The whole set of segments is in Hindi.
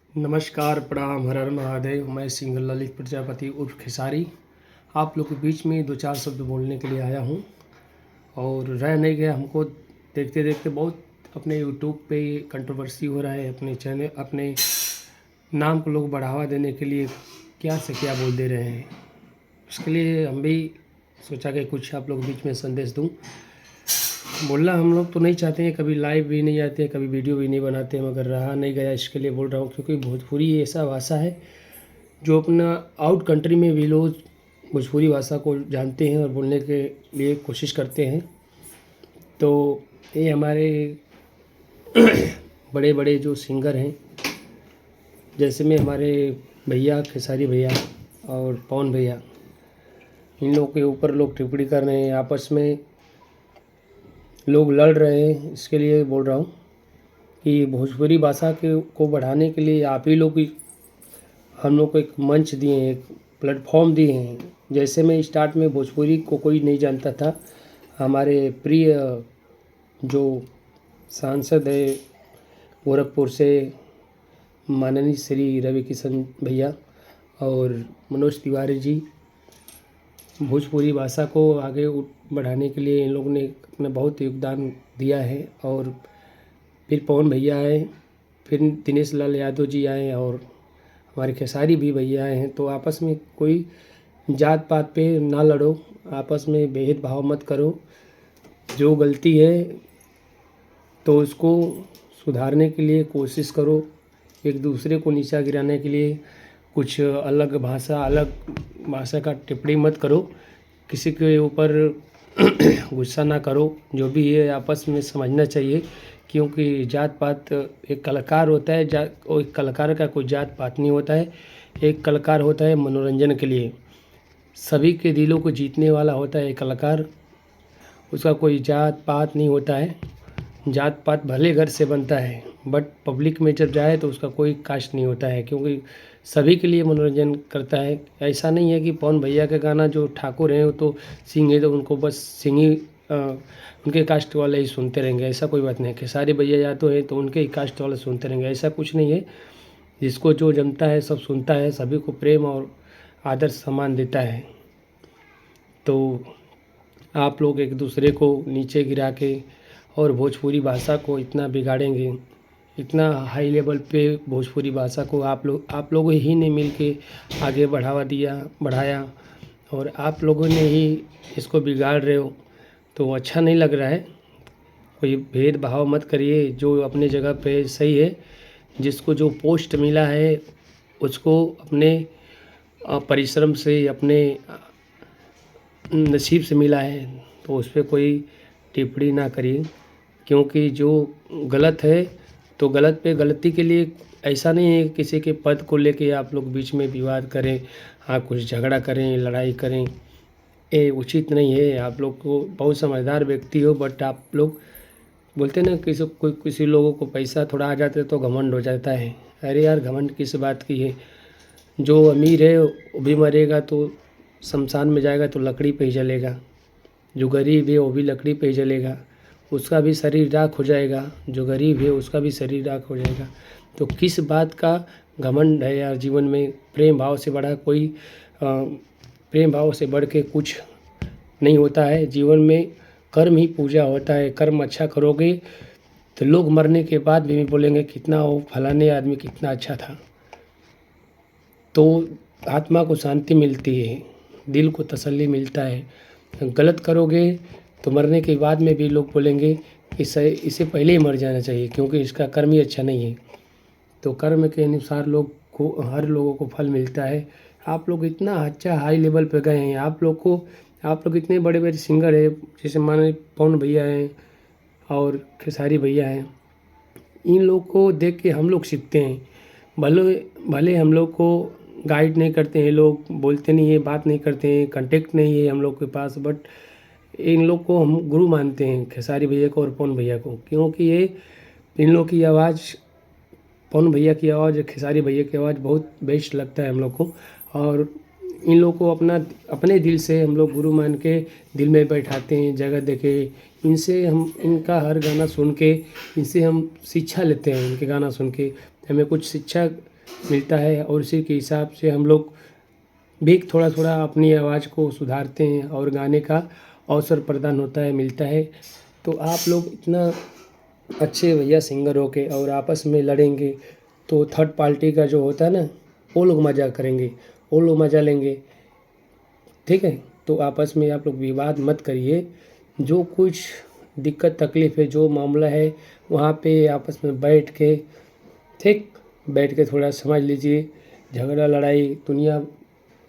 नमस्कार, प्रणाम, हर हर महादेव। मैं सिंगर ललित प्रजापति उर्फ खेसारी आप लोग के बीच में दो चार शब्द बोलने के लिए आया हूँ। और रह नहीं गया, हमको देखते देखते बहुत अपने यूट्यूब पे कंट्रोवर्सी हो रहा है। अपने चैनल, अपने नाम को लोग बढ़ावा देने के लिए क्या से क्या बोल दे रहे हैं। उसके लिए हम भी सोचा कि कुछ आप लोग के बीच में संदेश दूँ। बोलना हम लोग तो नहीं चाहते हैं, कभी लाइव भी नहीं आते हैं, कभी वीडियो भी नहीं बनाते हैं, मगर रहा नहीं गया इसके लिए बोल रहा हूँ। क्योंकि भोजपुरी ऐसा भाषा है जो अपना आउट कंट्री में भी लोग भोजपुरी भाषा को जानते हैं और बोलने के लिए कोशिश करते हैं। तो ये हमारे बड़े बड़े जो सिंगर हैं, जैसे में हमारे भैया खेसारी भैया और पवन भैया, इन लोगों के ऊपर लोग टिप्पणी कर रहे हैं, आपस में लोग लड़ रहे हैं। इसके लिए बोल रहा हूँ कि भोजपुरी भाषा के को बढ़ाने के लिए आप ही लोग हम लोग को एक मंच दिए हैं, एक प्लेटफॉर्म दिए हैं। जैसे मैं स्टार्ट में भोजपुरी को कोई नहीं जानता था, हमारे प्रिय जो सांसद है गोरखपुर से माननीय श्री रवि किशन भैया और मनोज तिवारी जी, भोजपुरी भाषा को आगे बढ़ाने के लिए इन लोगों ने अपना बहुत योगदान दिया है। और फिर पवन भैया आए, फिर दिनेश लाल यादव जी आए और हमारे खेसारी भी भैया आए हैं। तो आपस में कोई जात पात पे ना लड़ो, आपस में भेदभाव मत करो। जो गलती है तो उसको सुधारने के लिए कोशिश करो। एक दूसरे को नीचा गिराने के लिए कुछ अलग भाषा का टिप्पणी मत करो। किसी के ऊपर गुस्सा ना करो। जो भी है आपस में समझना चाहिए, क्योंकि जात पात, एक कलाकार होता है और एक कलाकार का कोई जात पात नहीं होता है। एक कलाकार होता है मनोरंजन के लिए, सभी के दिलों को जीतने वाला होता है एक कलाकार। उसका कोई जात पात नहीं होता है। जात पात भले घर से बनता है, बट पब्लिक में जब जाए तो उसका कोई कास्ट नहीं होता है, क्योंकि सभी के लिए मनोरंजन करता है। ऐसा नहीं है कि पवन भैया का गाना जो ठाकुर हैं वो तो सिंह है तो उनको बस सिंह ही उनके कास्ट वाले ही सुनते रहेंगे, ऐसा कोई बात नहीं है। खेसारी भैया या तो है तो उनके ही कास्ट वाले सुनते रहेंगे, ऐसा कुछ नहीं है। जिसको जो जमता है सब सुनता है, सभी को प्रेम और आदर सम्मान देता है। तो आप लोग एक दूसरे को नीचे गिरा के और भोजपुरी भाषा को इतना बिगाड़ेंगे, इतना हाई लेवल पे भोजपुरी भाषा को आप लोगों ही ने मिल के आगे बढ़ाया और आप लोगों ने ही इसको बिगाड़ रहे हो, तो अच्छा नहीं लग रहा है। कोई भेदभाव मत करिए, जो अपने जगह पे सही है। जिसको जो पोस्ट मिला है उसको अपने परिश्रम से, अपने नसीब से मिला है, तो उस पर कोई टिप्पणी ना करिए। क्योंकि जो गलत है तो गलत पे गलती के लिए ऐसा नहीं है किसी के पद को लेके आप लोग बीच में विवाद करें, हाँ कुछ झगड़ा करें, लड़ाई करें, ये उचित नहीं है। आप लोग को बहुत समझदार व्यक्ति हो, बट आप लोग बोलते ना किसी लोगों को पैसा थोड़ा आ जाता है तो घमंड हो जाता है। अरे यार, घमंड किस बात की है? जो अमीर है वो भी मरेगा तो शमशान में जाएगा तो लकड़ी पे ही जलेगा। जो गरीब है वो भी लकड़ी पे ही जलेगा, उसका भी शरीर राख हो जाएगा। जो गरीब है उसका भी शरीर राख हो जाएगा। तो किस बात का घमंड है यार जीवन में? प्रेम भाव से बढ़ा कोई प्रेम भाव से बढ़ के कुछ नहीं होता है जीवन में। कर्म ही पूजा होता है। कर्म अच्छा करोगे तो लोग मरने के बाद भी बोलेंगे कितना वो फलाने आदमी कितना अच्छा था। तो आत्मा को शांति मिलती है, दिल को तसल्ली मिलता है। गलत करोगे तो मरने के बाद में भी लोग बोलेंगे इसे पहले ही मर जाना चाहिए, क्योंकि इसका कर्म ही अच्छा नहीं है। तो कर्म के अनुसार हर लोगों को फल मिलता है। आप लोग इतना अच्छा हाई लेवल पे गए हैं, आप लोग इतने बड़े बड़े सिंगर हैं, जैसे माने पवन भैया हैं और खेसारी भैया हैं। इन लोग को देख के हम लोग सीखते हैं। भले भले हम लोग को गाइड नहीं करते हैं, लोग बोलते नहीं है, बात नहीं करते हैं, कांटेक्ट नहीं है हम लोग के पास, बट इन लोग को हम गुरु मानते हैं, खेसारी भैया को और पवन भैया को। क्योंकि ये इन लोग की आवाज़, पवन भैया की आवाज़ और खेसारी भैया की आवाज़ बहुत बेस्ट लगता है हम लोग को। और इन लोग को अपने दिल से हम लोग गुरु मान के दिल में बैठाते हैं, जगह देके। इनसे हम इनका हर गाना सुन के इनसे हम शिक्षा लेते हैं। इनके गाना सुन के हमें कुछ शिक्षा मिलता है, और उसी के हिसाब से हम लोग भी थोड़ा थोड़ा अपनी आवाज़ को सुधारते हैं और गाने का अवसर प्रदान होता है, मिलता है। तो आप लोग इतना अच्छे भैया सिंगर हो के और आपस में लड़ेंगे तो थर्ड पार्टी का जो होता है ना, वो लोग मज़ा करेंगे, वो लोग मज़ा लेंगे, ठीक है। तो आपस में आप लोग विवाद मत करिए। जो कुछ दिक्कत तकलीफ़ है, जो मामला है, वहाँ पे आपस में बैठ के, ठीक, बैठ के थोड़ा समझ लीजिए। झगड़ा लड़ाई दुनिया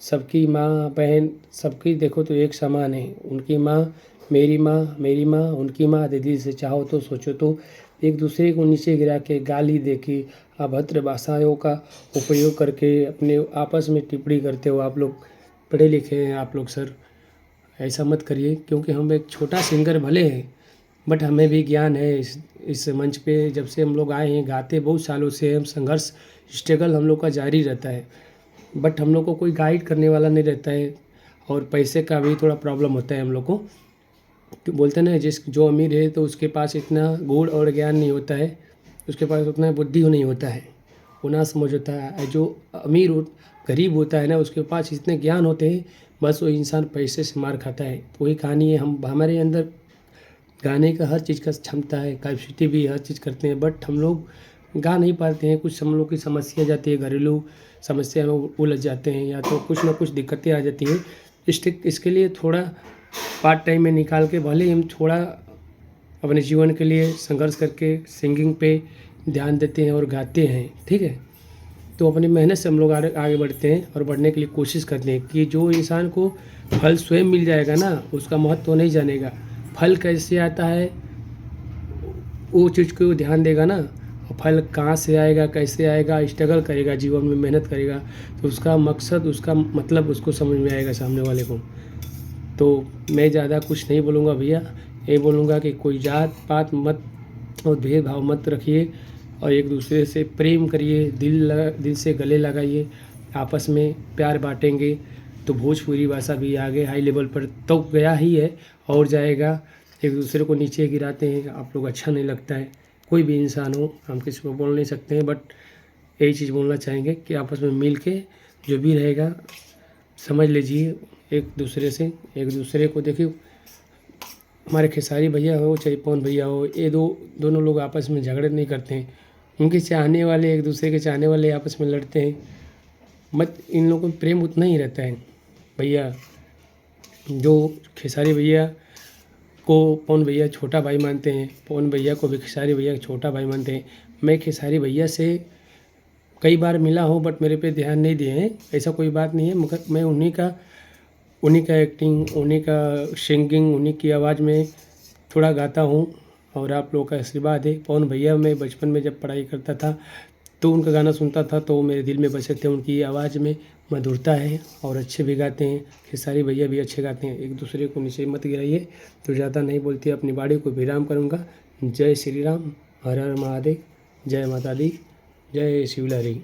सबकी माँ बहन सबकी देखो तो एक समान है। उनकी माँ मेरी माँ, मेरी माँ उनकी माँ, दीदी से चाहो तो सोचो तो एक दूसरे को नीचे गिरा के गाली दे के अभद्र भाषाओं का उपयोग करके अपने आपस में टिप्पणी करते हो। आप लोग पढ़े लिखे हैं आप लोग सर, ऐसा मत करिए। क्योंकि हम एक छोटा सिंगर भले हैं, बट हमें भी ज्ञान है। इस मंच पे जब से हम लोग आए हैं, गाते बहुत सालों से हम, संघर्ष स्ट्रगल हम लोग का जारी रहता है, बट हम लोग को कोई गाइड करने वाला नहीं रहता है। और पैसे का भी थोड़ा प्रॉब्लम होता है हम लोग को। तो बोलते हैं ना, जो अमीर है तो उसके पास इतना गुण और ज्ञान नहीं होता है, उसके पास उतना बुद्धि नहीं होता है, वो ना समझ होता है। जो अमीर गरीब होता है ना, उसके पास इतने ज्ञान होते हैं, बस वो इंसान पैसे से मार खाता है। तो वही कहानी है, हमारे अंदर गाने का हर चीज़ का क्षमता है, कैपेसिटी भी हर चीज़ करते हैं, बट हम लोग गा नहीं पाते हैं। कुछ हम लोग की समस्या जाती है, घरेलू समस्या में उलझ जाते हैं, या तो कुछ ना कुछ दिक्कतें आ जाती हैं। इसके लिए थोड़ा पार्ट टाइम में निकाल के भले ही हम थोड़ा अपने जीवन के लिए संघर्ष करके सिंगिंग पे ध्यान देते हैं और गाते हैं, ठीक है। तो अपनी मेहनत से हम लोग आगे बढ़ते हैं और बढ़ने के लिए कोशिश करते हैं कि जो इंसान को फल स्वयं मिल जाएगा ना, उसका महत्व तो नहीं जानेगा। फल कैसे आता है वो चीज़ को ध्यान देगा ना, और फल कहाँ से आएगा, कैसे आएगा, स्ट्रगल करेगा, जीवन में मेहनत करेगा, तो उसका मकसद, उसका मतलब उसको समझ में आएगा सामने वाले को। तो मैं ज़्यादा कुछ नहीं बोलूँगा भैया, ये बोलूँगा कि कोई जात पात मत और भेदभाव मत रखिए, और एक दूसरे से प्रेम करिए, दिल से गले लगाइए, आपस में प्यार बांटेंगे तो भोजपुरी भाषा भी आगे हाई लेवल पर तो गया ही है और जाएगा। एक दूसरे को नीचे गिराते हैं आप लोग, अच्छा नहीं लगता है। कोई भी इंसान हो, हम किसी को बोल नहीं सकते हैं, बट यही चीज़ बोलना चाहेंगे कि आपस में मिल के जो भी रहेगा समझ लीजिए एक दूसरे को। देखिए, हमारे खेसारी भैया हो चाहे पवन भैया हो, ये दोनों लोग आपस में झगड़े नहीं करते हैं। उनके चाहने वाले, एक दूसरे के चाहने वाले आपस में लड़ते हैं, मत इन लोगों में प्रेम उतना ही रहता है भैया। जो खेसारी भैया को पवन भैया छोटा भाई मानते हैं, पवन भैया को भी खेसारी भैया छोटा भाई मानते हैं। मैं खेसारी भैया से कई बार मिला हूँ, बट मेरे पे ध्यान नहीं दिए हैं, ऐसा कोई बात नहीं है। मगर मैं उन्हीं का एक्टिंग, उन्हीं का सिंगिंग, उन्हीं की आवाज़ में थोड़ा गाता हूँ, और आप लोगों का आशीर्वाद है। पवन भैया मैं बचपन में जब पढ़ाई करता था तो उनका गाना सुनता था, तो मेरे दिल में बसे थे। उनकी आवाज़ में मधुरता है और अच्छे भी गाते हैं। खेसारी भैया भी अच्छे गाते हैं। एक दूसरे को नीचे मत गिराइए। तो ज़्यादा नहीं बोलते, अपनी बाड़ी को विराम करूँगा। जय श्री राम, हर हर महादेव, जय माता दी, जय शिवलहरी।